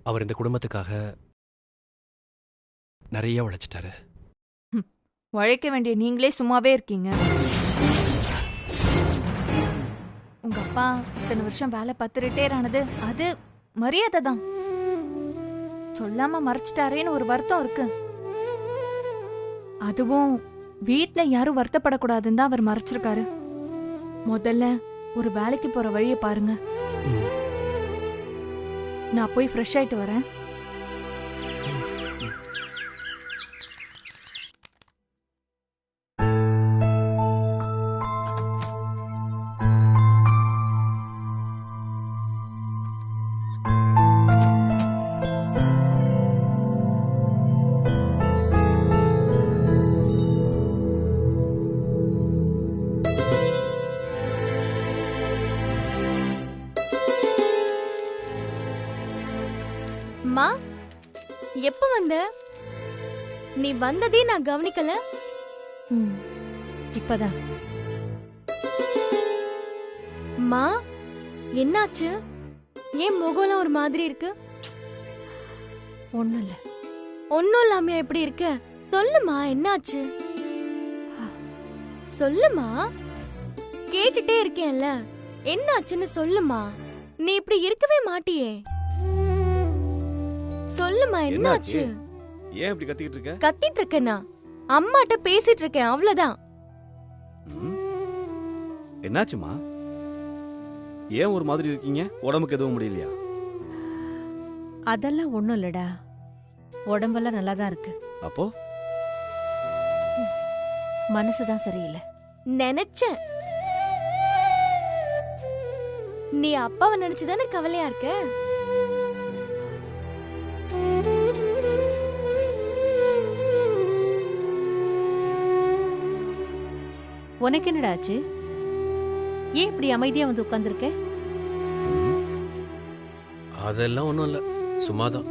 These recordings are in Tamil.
அவர் இந்த குடும்பத்துக்காக நிறைய உழைச்சிட்டாரு. உழைக்க வேண்டிய நீங்களே சும்மாவே இருக்கீங்க. உங்க அப்பா இத்தனை வருஷம் வேலை பார்த்து ரிட்டையர் ஆனது அது மரியாதை தான். சொல்லாம மறைச்சிட்டாரேன்னு ஒரு வருத்தம் இருக்கு. அதுவும் வீட்ல யாரும் வருத்தப்படக்கூடாதுன்னு தான் அவர் மறைச்சிருக்காரு. முதல்ல ஒரு வேலைக்கு போற வழியை பாருங்க. நான் போய் ஃப்ரெஷ் ஆயிட்டு வரேன். அம்மா, எப்ப வந்த? நீ வந்ததே நான் கவனிக்கல. இப்பதான். அம்மா, என்னாச்சு? ஏன் முகம்லாம் ஒரு மாதிரி இருக்கு? ஒண்ணும் இல்ல. ஒன்னும் இல்லாம எப்படி இருக்க? சொல்லுமா, என்னாச்சு? சொல்லுமா, கேட்டுட்டே இருக்கேன்ல. என்னாச்சுன்னு சொல்லுமா. நீ இப்படி இருக்கவே மாட்டியே. சொல்லுமா, என்னாச்சு? ஏன் இப்படி கத்திட்டு இருக்க? கத்திட்டு இருக்கேனா? அம்மாட்ட பேசிட்டு இருக்கேன், அவ்வளவுதான். என்னாச்சுமா? ஏன் ஒரு மாதிரி இருக்கீங்க? உடம்புக்கு எதுவும் முடியலையா? அதெல்லாம் ஒண்ணும் இல்லடா. உடம்பெல்லாம் நல்லாதான் இருக்கு. அப்போ மனசுதான் சரியில்லை. நினைச்சேன். நீ அப்பாவை நினைச்சுதானே கவலையா இருக்க? உனக்கு என்னடா ஆச்சு? ஏன் இப்படி அமைதியா வந்து உட்கார்ந்துருக்க? அதெல்லாம் ஒன்றும் இல்லை, சும்மாதான்.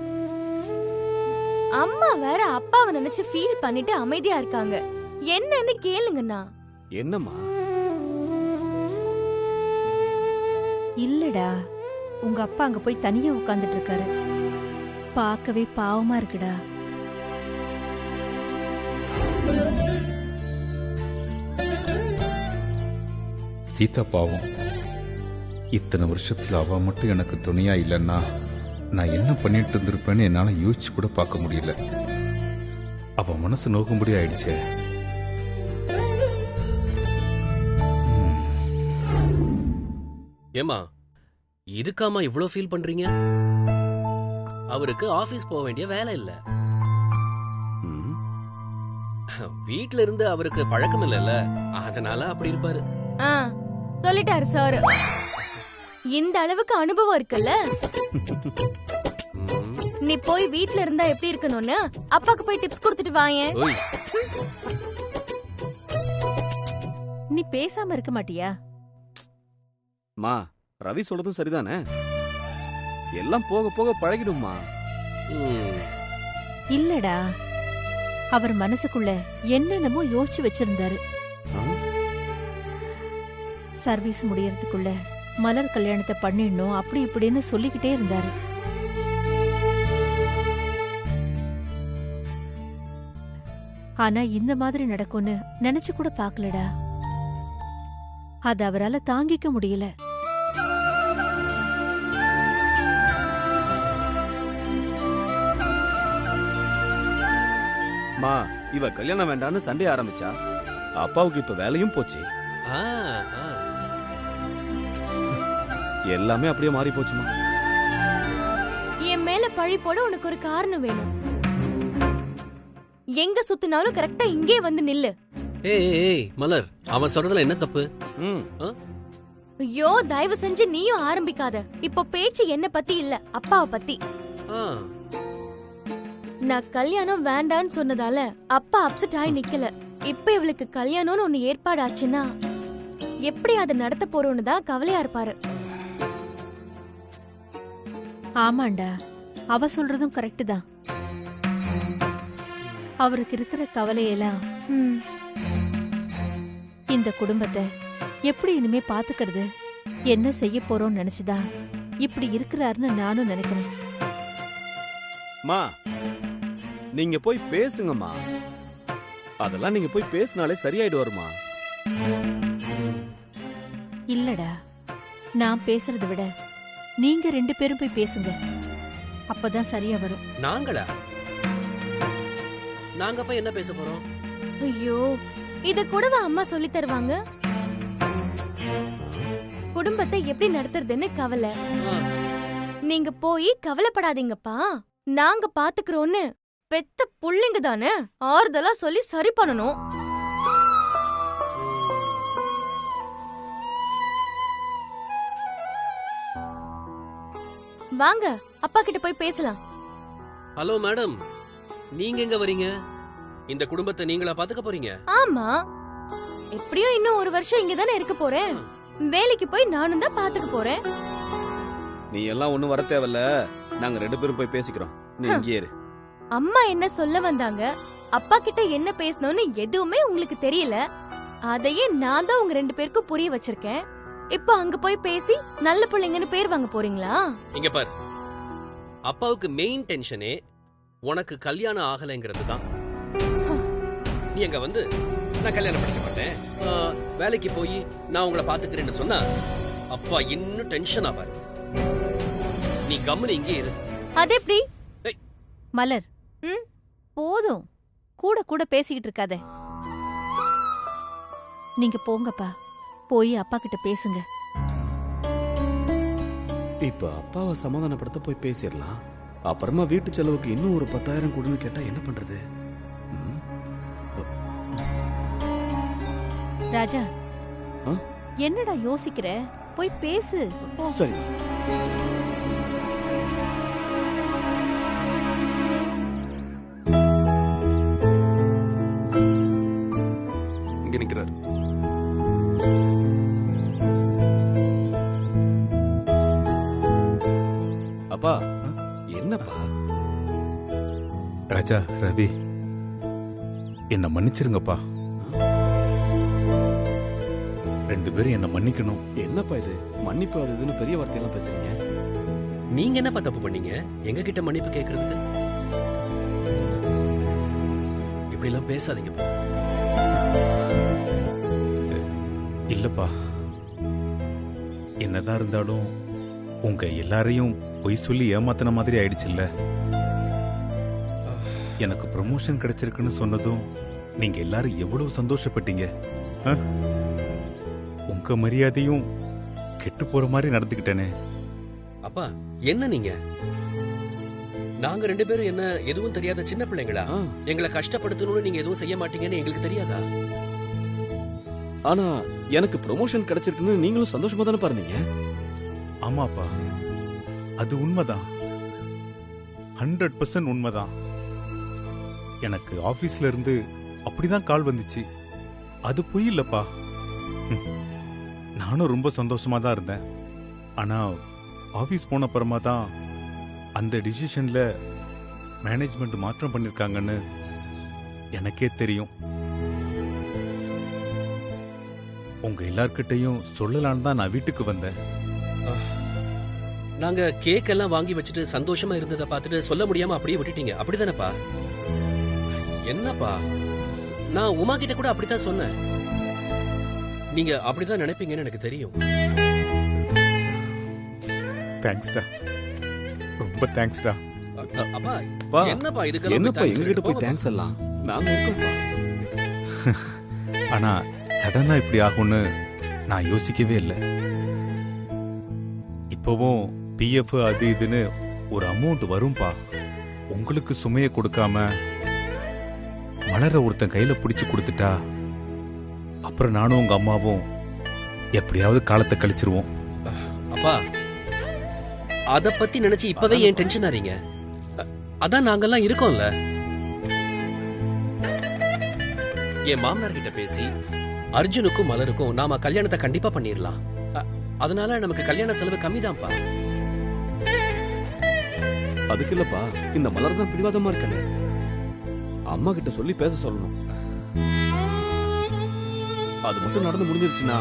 அம்மா வேற அப்பாவை நினைச்சு ஃபீல் பண்ணிட்டு அமைதியா இருக்காங்க. என்னன்னு கேளுங்கண்ணா. என்னம்மா? இல்லடா, உங்க அப்பா அங்க போய் தனியா உட்கார்ந்துட்டு இருக்காரு. பார்க்கவே பாவமா இருக்குடா. சீதா பாவம். இத்தனை வருஷத்துல அவ மட்டும் எனக்கு துணையா இல்லைன்னா நான் என்ன பண்ணிட்டு இருந்திருப்பேன்னு என்னால யோசிச்சு கூட பார்க்க முடியல. அவ மனசு நோக்கும்படி ஆயிடுச்சே. ஏமா, இதுக்காமா இவ்வளோ ஃபீல் பண்றீங்க? அவருக்கு ஆபீஸ் போக வேண்டிய வேலை இல்ல. வீட்ல இருந்து அவருக்கு பழக்கம் இல்லைல்ல, அதனால அப்படி இருப்பாரு. சொல்லிட்டாரு சார். இந்த அளவுக்கு அனுபவம் இருக்குல்ல. நீ போய் வீட்ல இருந்தா எப்படி இருக்கணும்னு அப்பாக்கு போய் டிப்ஸ் கொடுத்துட்டு வாயேன். நீ பேசாம இருக்க மாட்டியா? மா, ரவி சொல்றதும் சரிதானே. எல்லாம் போக போக பழகிடும்மா. இல்லடா, அவர் மனசுக்குள்ள என்னென்னமோ யோசிச்சு வச்சிருந்தாரு. சர்வீஸ் முடியறதுக்குள்ள மலர் கல்யாணத்தை பண்ணிடணும் அப்படி இப்படின்னு சொல்லிக்கிட்டே இருந்தாரு. ஆனா இந்த மாதிரி நடக்கும்னு நினைச்சு கூட பாக்கலடா. அது அவரால தாங்கிக்க முடியல. மா, இவ கல்யாணம் வேண்டான்னு சண்டே ஆரம்பிச்சா. அப்பாவுக்கு இப்ப வேலையும் போச்சு. எல்லாமே அப்படியே மாறி போச்சுமா. என் மேல பழி போட உனக்கு ஒரு காரணம் வேணும். எங்க சுத்தினாலும் கரெக்டா இங்கே வந்து நில்லு. ஏய் மலர், அவன் சொல்றதுல என்ன தப்பு? ஐயோ, தயவு செஞ்சு நீயும் ஆரம்பிக்காத. இப்போ பேச்சு என்ன பத்தி இல்ல, அப்பாவை பத்தி. நான் கல்யாணம் வேண்டான்னு சொன்னதால அப்பா அப்செட் ஆகி நிக்கல. இப்ப இவளுக்கு கல்யாணம்னு ஒண்ணு ஏற்பாடு ஆச்சுன்னா எப்படி அதை நடத்த போறோன்னு தான் கவலையா இருப்பாரு. ஆமாண்டா, அவ சொல்றதும் கரெக்ட் தான். அவருக்கு இருக்கிற கவலையெல்லாம் இந்த குடும்பத்தை எப்படி இனிமே பாத்துக்கிறது, என்ன செய்ய போறோம்னு நினைச்சுதான் இப்படி இருக்கிறாருன்னு நானும் நினைக்கிறேன். மா நீங்க போய் பேசுங்கம்மா. அதெல்லாம் நீங்க போய் பேசினாலே சரியாயிடு வருமா? இல்லடா, நான் பேசுறதை விட நீங்க 2 பேரும் போய் பேசுங்க. அப்பதான் சரியா வரும். நாங்களா? நாங்க போய் என்ன பேச போறோம்? ஐயோ, இத கூடவா அம்மா சொல்லி தருவாங்க? குடும்பத்தை எப்படி நடத்துறதுன்னு கவலை. நீங்க போய் கவலைப்படாதீங்கப்பா, நாங்க பாத்துக்கிறோன்னு பெத்த புள்ளைங்க தானே, ஆறுதலா சொல்லி சரி பண்ணணும். வாங்க, அப்பா கிட்ட போய் பேசலாம். ஹலோ மேடம், நீங்க எங்க வரீங்க? இந்த குடும்பத்தை நீங்களா பாத்துக்க போறீங்க? ஆமா, எப்படியோ இன்னும் 1 வருஷம் இங்க தானே இருக்க போறேன். வேலைக்கு போய் நானும் தான் பாத்துக்க போறேன். நீ எல்லாம் ஒண்ணும் வர தேவையில்ல, நாங்க 2 பேரும் போய் பேசிக்கிறோம். நீ இங்கே இரு. அம்மா என்ன சொல்ல வந்தாங்க, அப்பா கிட்ட என்ன பேசணும்னு எதுவுமே உங்களுக்கு தெரியல. அதையே நான் தான் உங்க 2 பேருக்கும் புரிய வச்சிருக்கேன். இப்போ அங்க போய் பேசி நல்ல பிள்ளைங்கன்னு பேர் வாங்க போறீங்களா? இங்க பாரு, அப்பாவுக்கு மெயின் டென்ஷனே உனக்கு கல்யாணம் ஆகலைங்கிறது தான். நீ அங்க வந்து நான் கல்யாணம் பண்ணிக்க மாட்டேன், வேலைக்கு போய் நான் உங்களை பாத்துக்கிறேன்னு சொன்னா அப்பா இன்னும் டென்ஷன் ஆவாரு. நீ கம்முனு இங்கே இரு. அது எப்படி? மலர், ம்? போதும், கூட கூட பேசிக்கிட்டு இருக்காத. நீங்க போங்கப்பா, போய் அப்பா கிட்ட பேசுங்க. இப்ப அப்பாவை சமாதானப்படுத்த போய் பேசிடலாம். அப்புறமா வீட்டு செலவுக்கு இன்னும் ஒரு 10,000 கொடுன்னு கேட்டா என்ன பண்றது? ராஜா, ஆ? என்னடா யோசிக்கிற? போய் பேசு. போ. சரி. இங்க நிக்கிறாரு. அப்பா, என்னப்பா? ராஜா, ரவி, என்ன மன்னிச்சிருங்கப்பா. 2 பேரும் என்ன மன்னிக்கணும். என்னப்பா இது மன்னிப்பு அது இதுன்னு பெரிய வார்த்தையெல்லாம் பேசுறீங்க? நீங்க என்னப்பா தப்பு பண்ணீங்க எங்க கிட்ட மன்னிப்பு கேக்குறதுக்கு? இப்படி எல்லாம் பேசாதீங்கப்பா. இல்லப்பா, என்னதான் இருந்தாலும் உங்க எல்லாரையும் பொய் சொல்லி ஏமாத்தின மாதிரி ஆயிடுச்சுல்ல. எனக்கு ப்ரமோஷன் கிடைச்சிருக்குன்னு சொன்னதும் நீங்க எல்லாரும் எவ்வளவு சந்தோஷப்பட்டீங்க. உங்க மரியாதையும் கெட்டு போற மாதிரி நடந்துக்கிட்டேனே. அப்பா, என்ன நீங்க? நாங்க 2 பேரும் என்ன எதுவும் தெரியாத சின்ன பிள்ளைங்களா? எங்களை கஷ்டப்படுத்தணும்னு நீங்க எதுவும் செய்ய மாட்டீங்கன்னு எங்களுக்கு தெரியாதா? ஆனா எனக்கு ப்ரமோஷன் கிடைச்சிருக்குன்னு நீங்களும் சந்தோஷமா தானே பாருங்க. ஆமாப்பா, அது உண்மைதான், 100% உண்மைதான். எனக்கு ஆபீஸ்ல இருந்து அப்படிதான் கால் வந்துச்சு. அது பொய் இல்லப்பா. நானும் ரொம்ப சந்தோஷமா தான் இருந்தேன். ஆனா ஆபீஸ் போன அப்புறமா தான் அந்த டிசிஷன்ல மேனேஜ்மெண்ட் மாற்றம் பண்ணிருக்காங்கன்னு எனக்கே தெரியும். உங்க எல்லார்கிட்டையும் சொல்லலான்னு தான் நான் வீட்டுக்கு வந்தேன். நாங்க கேக் எல்லாம் வாங்கி வச்சுட்டு சந்தோஷமா இருந்ததை பார்த்துட்டு சொல்ல முடியாம அப்படியே விட்டுட்டீங்க, அப்படிதானப்பா? என்னப்பா, நான் உமா கிட்ட கூட அப்படித்தான் சொன்னேன். நீங்க அப்படிதான் நினைப்பீங்கன்னு எனக்கு தெரியும். தேங்க்ஸ்டா, ரொம்ப தேங்க்ஸ்டா. அப்பா, என்னப்பா இதுக்கெல்லாம் என்னப்பா எங்ககிட்ட போய் தேங்க்ஸ் எல்லாம்? நாங்க இருக்கோம்ப்பா. ஆனா சடனா இப்படி ஆகும்னு நான் யோசிக்கவே இல்லை. இப்பவும் பிஎஃப் அது இதுன்னு ஒரு அமௌண்ட் வரும்பா. உங்களுக்கு சுமையை கொடுக்காம மலர ஒருத்தன் கையில பிடிச்சு கொடுத்துட்டா அப்புறம் நானும் உங்க அம்மாவும் எப்படியாவது காலத்தை கழிச்சிருவோம். அப்பா, அத பத்தி நினைச்சு இப்பவே ஏன் டென்ஷன் ஆறீங்க? அதான் நாங்கெல்லாம் இருக்கோம்ல. என் மாமனார் கிட்ட பேசி அர்ஜுனுக்கும் மலருக்கும் நாம கல்யாணத்தை கண்டிப்பா பண்ணிடலாம். அதனால நமக்கு கல்யாண செலவு கம்மிதான்ப்பா. அதுக்கு இல்லப்பா, இந்த மலர் தான் பிடிவாதமா இருக்கல. அம்மா கிட்ட சொல்லி பேச சொல்லணும். அது மட்டும் நடந்து முடிஞ்சிருச்சுன்னா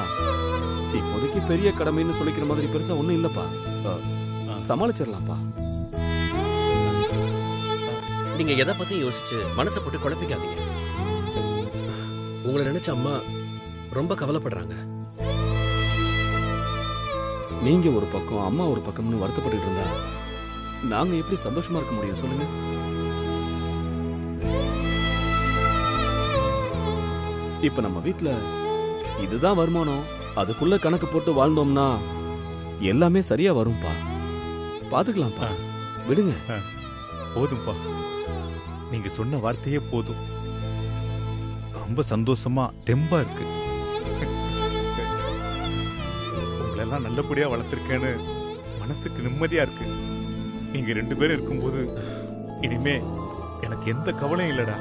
இப்போதைக்கு பெரிய கடமைன்னு சொல்லிக்கிற மாதிரி பெருசா ஒண்ணும் இல்லப்பா. சமாளிச்சிடலாம்ப்பா. நீங்க எதை பத்தியும் யோசிச்சு மனசை போட்டு குழப்பிக்காதீங்க. உங்களை நினைச்ச அம்மா ரொம்ப கவலைப்படுறாங்க. நீங்க ஒரு பக்கம் அம்மா ஒரு பக்கம்னு வருத்தப்பட்டு இருந்தா நாங்க எப்படி சந்தோஷமா இருக்க முடியும் சொல்லுங்க? இப்ப நம்ம வீட்ல இதுதான் வருமானம், அதுக்குள்ள கணக்கு போட்டு வாழ்ந்தோம்னா எல்லாமே சரியா வரும்பா. பாத்துக்கலாம்ப்பா, விடுங்க. போதும்பா, நீங்க சொன்ன வார்த்தையே போதும். ரொம்ப சந்தோஷமா தெம்பா இருக்கு. உங்களெல்லாம் நல்லபடியா வளர்த்திருக்கேன்னு மனசுக்கு நிம்மதியா இருக்கு. நீங்க 2 பேரும் இருக்கும்போது இனிமே எனக்கு எந்த கவலையும் இல்லடா.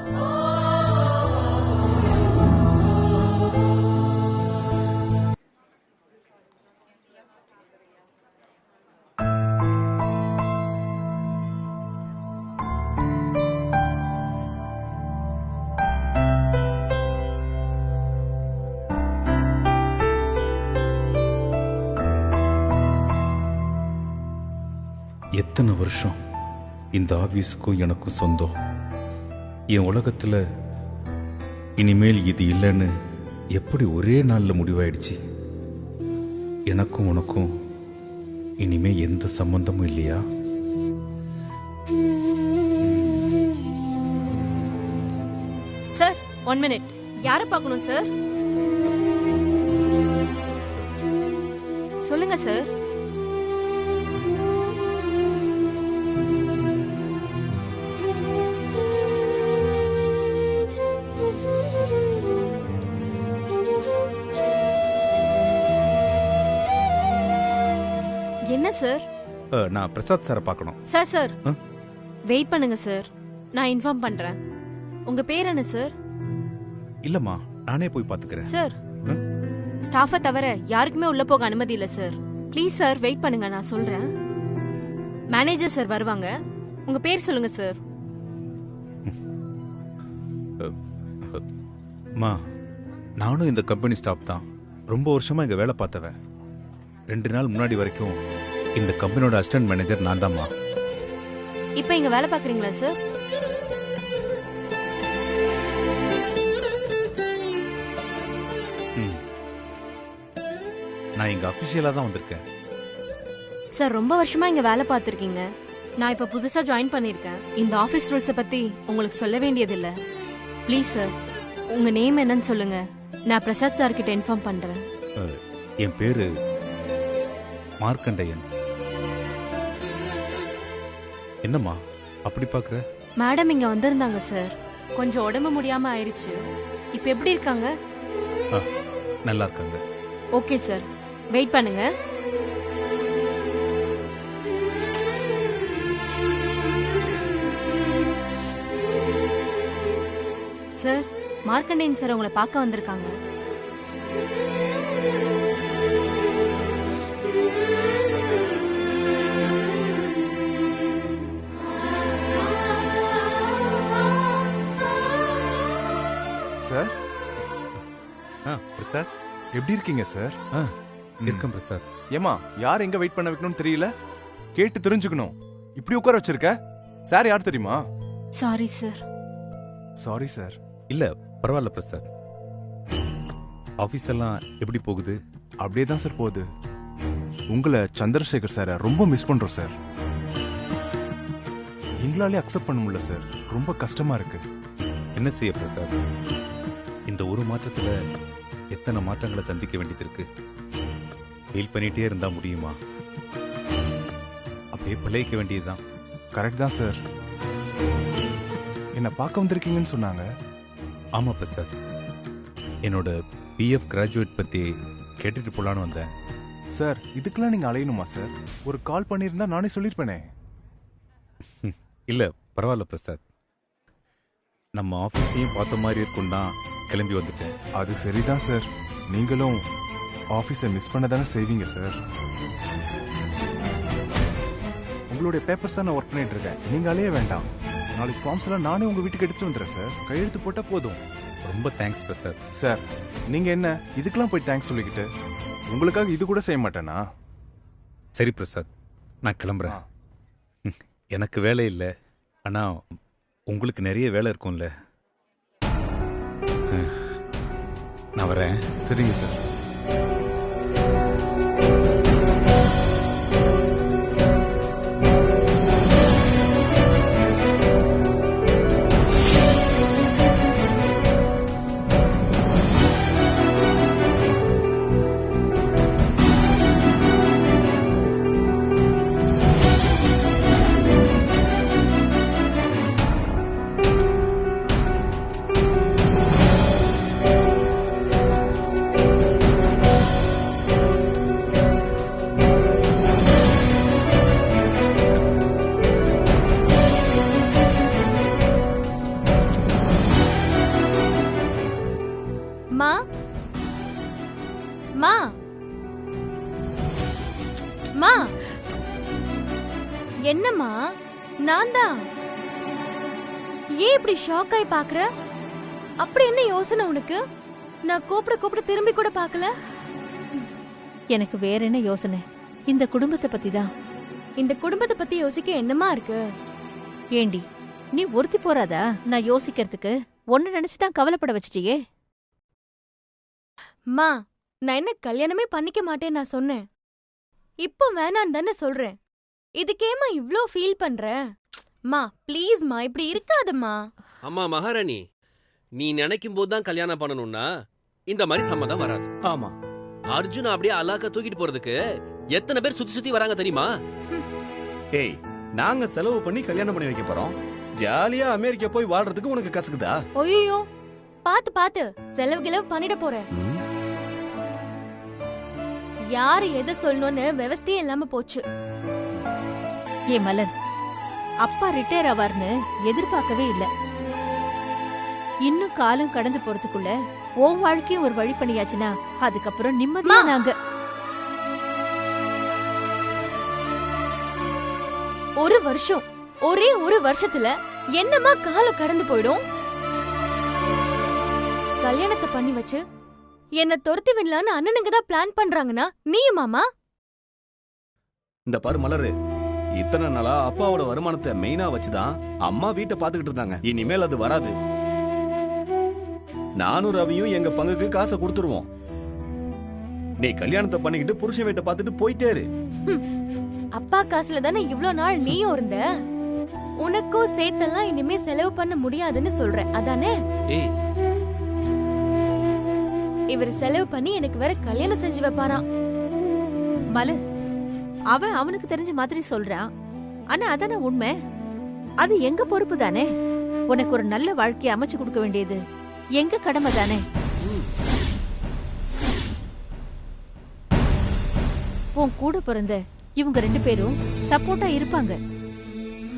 எத்தனை வருஷம் இந்த ஆபீஸுக்கும் எனக்கும் சொந்தம். என் உலகத்துல இனிமேல் இது இல்லைன்னு எப்படி ஒரே நாள்ல முடிவாயிடுச்சு. எனக்கும் உனக்கும் இனிமே எந்த சம்பந்தமும் இல்லையா? Sir 1 minute. யார பார்க்கணும் சார்? சொல்லுங்க சார். என்ன சார்? நான் பிரசாத் சாரை பார்க்கணும். சார் சார் ஆ? வெயிட் பண்ணுங்க சார், நான் இன்ஃபார்ம் பண்றேன். உங்க பேர் என்ன சார்? இல்லம்மா, நானே போய் பார்த்துக்கிறேன். சார் ஆ? ஸ்டாஃபை தவிர யாருக்குமே உள்ள போக அனுமதி இல்ல சார். ப்ளீஸ் சார் வெயிட் பண்ணுங்க, நான் சொல்றேன். மேனேஜர் சார் வருவாங்க. உங்க பேர் சொல்லுங்க சார். அம்மா, நானும் இந்த கம்பெனி ஸ்டாஃப் தான். ரொம்ப வருஷமா இங்க வேலை பார்த்தவன். 2 நாள் முன்னாடி வரைக்கும் இந்த கம்பெனியோட அசிஸ்டன்ட் மேனேஜர் நான் தான்மா. இப்போ இங்க வேலை பார்க்கறீங்களா சார்? நான் இங்க அபிஷியலா தான் வந்திருக்கேன். சார் ரொம்ப வருஷமா இங்க வேலை பார்த்திருக்கீங்க. நான் இப்ப புதுசா ஜாயின் பண்ணிருக்கேன். இந்த ஆபீஸ் ரூல்ஸை பத்தி உங்களுக்கு சொல்ல வேண்டியதில்லை. ப்ளீஸ் சார், உங்க நேம் என்னன்னு சொல்லுங்க. நான் பிரசாத் சார் கிட்ட இன்ஃபார்ம் பண்றேன். என் பேரு மார்க்கண்டையன். என்னம்மா அப்படி பாக்குற? மேடம் இங்க வந்திருந்தாங்க சார். கொஞ்சம் உடம்பு முடியாம ஆயிருச்சு. இப்ப எப்படி இருக்காங்க? நல்லா இருக்காங்க. ஓகே சார், வெயிட் பண்ணுங்க. சார், மார்க்கண்டேயன் சார் உங்களை பார்க்க வந்திருக்காங்க. சார், பிரசாத் எப்படி இருக்கீங்க சார்? இருக்கேன் பிரசாத். ஏமா, யார் எங்க வெயிட் பண்ண வைக்கணும்னு தெரியல, கேட்டு தெரிஞ்சுக்கணும். இப்படி உட்கார வச்சிருக்க. சார் யார் தெரியுமா? Sorry sir. Sorry sir. இல்ல பரவாயில்ல பிரசாத். ஆபீஸ் எல்லாம் எப்படி போகுது? அப்படியே தான் சார் போகுது. உங்களை சந்திரசேகர் சாரை ரொம்ப மிஸ் பண்றோம் சார். எங்களாலே அக்செப்ட் பண்ண முடியல சார். ரொம்ப கஷ்டமா இருக்கு. என்ன செய்ய பிரசாத், இந்த ஒரு மாற்றத்துல எத்தனை மாற்றங்களை சந்திக்க வேண்டியது இருக்கு. ஃபீல் பண்ணிட்டே இருந்தா முடியுமா? அப்படியே பழகிக்க வேண்டியதுதான். கரெக்ட் தான் சார். என்ன பார்க்க வந்திருக்கீங்கன்னு சொன்னாங்க. ஆமா பிரசாத், என்னோட பிஎஃப் கிராஜுவேட் பத்தி கேட்டுட்டு போலான்னு வந்தேன். சார், இதுக்கெல்லாம் நீங்க அலையணுமா சார்? ஒரு கால் பண்ணியிருந்தா நானே சொல்லியிருப்பேனே. இல்ல பரவாயில்ல பிரசாத், நம்ம ஆபீஸையும் பார்த்த மாதிரி இருக்கும்னா கிளம்பி வந்துட்டேன். அது சரிதான் சார். நீங்களும் ஆபீஸை மிஸ் பண்ண தானே செய்வீங்க சார். உங்களுடைய பேப்பர்ஸ் தான் நான் ஒர்க் பண்ணிட்டு இருக்கேன். நீங்க அலைய வேண்டாம். நாளைக்கு ஃபார்ம்ஸ் எல்லாம் நானே உங்க வீட்டுக்கு எடுத்துட்டு வந்துடுறேன் சார். கையெழுத்து போட்டா போதும். ரொம்ப தேங்க்ஸ் பிரசாத். சார், நீங்க என்ன இதுக்கெல்லாம் போய் தேங்க்ஸ் சொல்லிக்கிட்டு? உங்களுக்காக இது கூட செய்ய மாட்டேனா? சரி பிரசாத், நான் கிளம்புறேன். எனக்கு வேலை இல்லை, ஆனா உங்களுக்கு நிறைய வேலை இருக்கும்ல. நான் வரேன். சரிங்க சார். மா மா மா என்னம்மா? நான் தான். ஏன் இப்படி ஷாக் ஆகி பாக்குற? அப்படி என்ன யோசனை உனக்கு? நான் கூப்பிட திரும்பி கூட பார்க்கல. எனக்கு வேற என்ன யோசனை? இந்த குடும்பத்தை பத்தி தான். இந்த குடும்பத்தை பத்தி யோசிக்க என்னமா இருக்கு? ஏண்டி, நீ ஒருத்தி போறாதா நான் யோசிக்கிறதுக்கு? ஒன்னு நினைச்சுதான் கவலைப்பட வச்சிட்டியே. மா, நான் என்ன கல்யாணமே பண்ணிக்க மாட்டேன் நான் சொன்னேன். இப்போ வேணான்னு தானே சொல்றேன். இதுக்கேமா இவ்ளோ ஃபீல் பண்ற? மா ப்ளீஸ் மா, இப்படி இருக்காதம்மா. அம்மா மகாராணி, நீ நினைக்கும் போது தான் கல்யாணம் பண்ணணும்னா இந்த மாதிரி சம்மதம் வராது. ஆமா. அர்ஜுன் அப்படியே அலாக்கா தூக்கிட்டு போறதுக்கு எத்தனை பேர் சுத்தி சுத்தி வராங்க தெரியுமா? ஏய், நாங்க செலவு பண்ணி கல்யாணம் பண்ணி வைக்க போறோம். ஜாலியா அமெரிக்கா போய் வாழ்றதுக்கு உனக்கு கசக்குதா? ஐயோ, பாத்து செலவு கிளவு பண்ணிட போறேன். யாரு எதை சொல்லணும்னு விவஸ்தையே இல்லாம போச்சு. ஏ மலர், அப்பா ரிட்டையர் ஆவார்னு எதிர்பார்க்கவே இல்ல. இன்னும் காலம் கடந்து போறதுக்குள்ள உன் வாழ்க்கையும் ஒரு வழி பண்ணியாச்சுன்னா அதுக்கப்புறம் நிம்மதியா நாங்க. ஒரு வருஷம், ஒரே ஒரு வருஷத்துல என்னமா காலம் கடந்து போயிடும்? கல்யாணத்தை பண்ணி வச்சு என்ன துரத்தி விடலான்னு அண்ணனுங்க தான் பிளான் பண்றாங்கன்னா நீயும் மாமா? இந்த பாரு மலரு, இத்தனை நாளா அப்பாவோட வருமானத்தை மெயினா வச்சுதான் அம்மா வீட்டை பாத்துக்கிட்டு இருந்தாங்க. இனிமேல் அது வராது. நானும் ரவியும் எங்க பங்குக்கு காசை கொடுத்துருவோம். நீ கல்யாணத்தை பண்ணிக்கிட்டு புருஷன் வீட்டை பார்த்துட்டு போயிட்டே இரு. அப்பா காசுல தானே இவ்ளோ நாள் நீயும் இருந்த. உனக்கும் சேர்த்தெல்லாம் இனிமே செலவு பண்ண முடியாதுன்னு சொல்ற அதானே? ஏய், இவர் செலவு பண்ணி எனக்கு வேற கல்யாணம் செஞ்சு வைப்பாராம். மலர், அவன் அவனுக்கு தெரிஞ்ச மாதிரி சொல்றான். ஆனா அதான உண்மை. அது எங்க பொறுப்பு தானே. உனக்கு ஒரு நல்ல வாழ்க்கையை அமைச்சு கொடுக்க வேண்டியது எங்க கடமை தானே. உன் கூட பிறந்த இவங்க 2 பேரும் சப்போர்ட்டா இருப்பாங்க.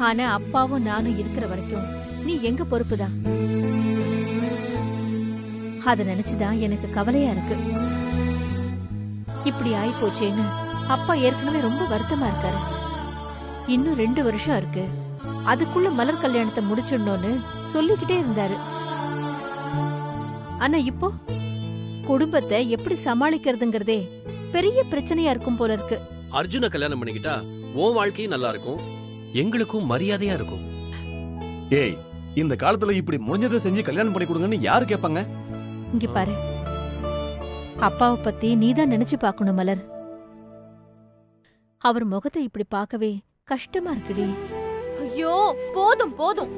ஆனா அப்பாவும் நானும் இருக்கிற வரைக்கும் நீ எங்க பொறுப்புதான். அத நினைச்சுதான் எனக்கு கவலையா இருக்கு. இப்படி ஆயிப்போச்சேன்னு அப்பா ஏற்கனவே ரொம்ப வருத்தமா இருக்காரு. இன்னும் 2 வருஷம் இருக்கு, அதுக்குள்ள மலர் கல்யாணத்தை முடிச்சிடணும்னு சொல்லிக்கிட்டே இருந்தாரு. ஆனா இப்போ குடும்பத்தை எப்படி சமாளிக்கிறதுங்கிறதே பெரிய பிரச்சனையா இருக்கும் போல இருக்கு. அர்ஜுனை கல்யாணம் பண்ணிக்கிட்டா உன் வாழ்க்கையும் நல்லா இருக்கும், எங்களுக்கும் மரியாதையா இருக்கும். ஏய், இந்த காலத்துல இப்படி முடிஞ்சதை செஞ்சு கல்யாணம் பண்ணி கொடுங்கன்னு யாரு கேட்பாங்க? இங்க பாரு, அப்பாவை பத்தி நீதான் நினைச்சு பாக்கணும் மலர். அவர் முகத்தை இப்படி பார்க்கவே கஷ்டமா இருக்குடி. ஐயோ, போதும் போதும்.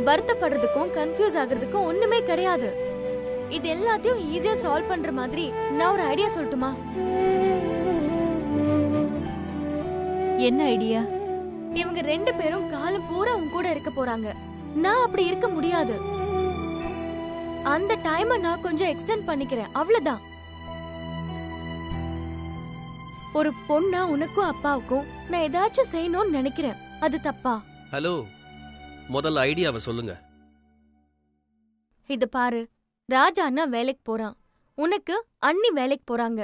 வருத்தப்படுறதுக்கும் கன்ஃபியூஸ் ஆகுறதுக்கும் ஒண்ணுமே கிடையாது. இது எல்லாத்தையும் ஈஸியா சால்வ் பண்ற மாதிரி நான் ஒரு ஐடியா சொல்லட்டுமா? என்ன ஐடியா? இவங்க 2 பேரும் காலம் பூரா உன் கூட இருக்க போறாங்க. நான் அப்படி இருக்க முடியாது. அந்த டைமை நான் கொஞ்சம் எக்ஸ்டெண்ட் பண்ணிக்கிறேன், அவ்வளவுதான். ஒரு பொண்ணா உனக்கும் அப்பாவுக்கும் நான் ஏதாச்சும் செய்யணும்னு நினைக்கிறேன். அது தப்பா? ஹலோ, முதல்ல ஐடியாவை சொல்லுங்க. இது பாரு, ராஜா அண்ணா வேலைக்கு போறான், உனக்கு அண்ணி வேலைக்கு போறாங்க,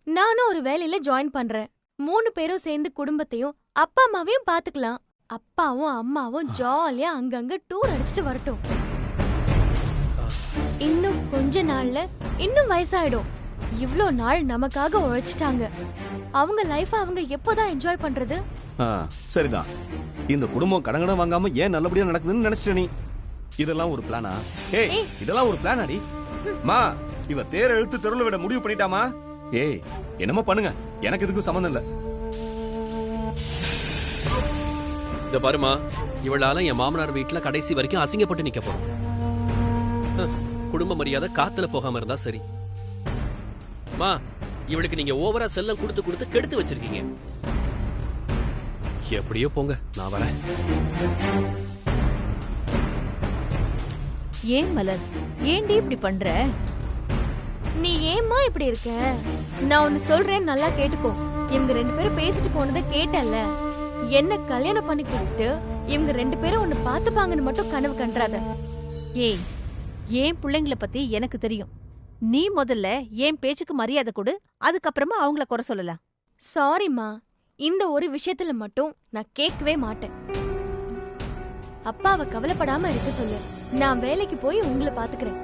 நானும் ஒரு வேலையில ஜாயின் பண்றேன். 3 பேரும் சேர்ந்து குடும்பத்தையும் அப்பா அம்மாவையும் பாத்துக்கலாம். அப்பாவும் அம்மாவும் ஜாலியா அங்கங்க டூர் அடிச்சுட்டு வரட்டும். இன்னும் கொஞ்ச நாள்ல இன்னும் வயசாயிடும். இவ்ளோ நாள் நமக்காக உழைச்சிட்டாங்க. அவங்க லைஃப் அவங்க எப்போதான் என்ஜாய் பண்றது? சரிதான். இந்த குடும்பம் கடங்கடம் வாங்காம ஏன் நல்லபடியா நடக்குதுன்னு நினைச்சிட்ட நீ? இதெல்லாம் ஒரு பிளானா? ஏய், இதெல்லாம் ஒரு பிளானாடி? மா, இவ தேர இழுத்து தெருவுல விட முடிவு பண்ணிட்டாமா? ஏய், என்னமோ பண்ணுங்க, எனக்கு இதுக்கு சம்மந்தம் இல்ல. இத பாருமா, இவளால என் மாமனார் வீட்டுல கடைசி வரைக்கும் அசிங்கப்பட்டு நிக்க போறோம். குடும்ப மரியாதை காத்துல போகாம இருந்தா சரி. மா, இவளுக்கு நீங்க ஓவரா செல்லம் கொடுத்து கொடுத்து கெடுத்து வச்சிருக்கீங்க. எப்படியோ போங்க, நான் வரேன். ஏன் மலர், ஏன்டி இப்படி பண்ற? நீ ஏம்மா இப்படி இருக்க? நான் ஒன்னு சொல்றேன், நல்லா கேட்டுக்கோ. இவங்க 2 பேரும் பேசிட்டு போனதை கேட்டல்ல. என்ன கல்யாணம் பண்ணி கொடுத்துட்டு இவங்க 2 பேரும் ஒன்னு பாத்துப்பாங்கன்னு மட்டும் கனவு கண்டாத. ஏய், ஏன் பிள்ளைங்கள பத்தி எனக்கு தெரியும். நீ முதல்ல என் பேச்சுக்கு மரியாதை கொடு, அதுக்கப்புறமா அவங்கள குறை சொல்லலாம். சாரிம்மா, இந்த ஒரு விஷயத்துல மட்டும் நான் கேட்கவே மாட்டேன். அப்பாவை கவலைப்படாம இருக்க சொல்லு. நான் வேலைக்கு போய் உங்களை பாத்துக்கிறேன்.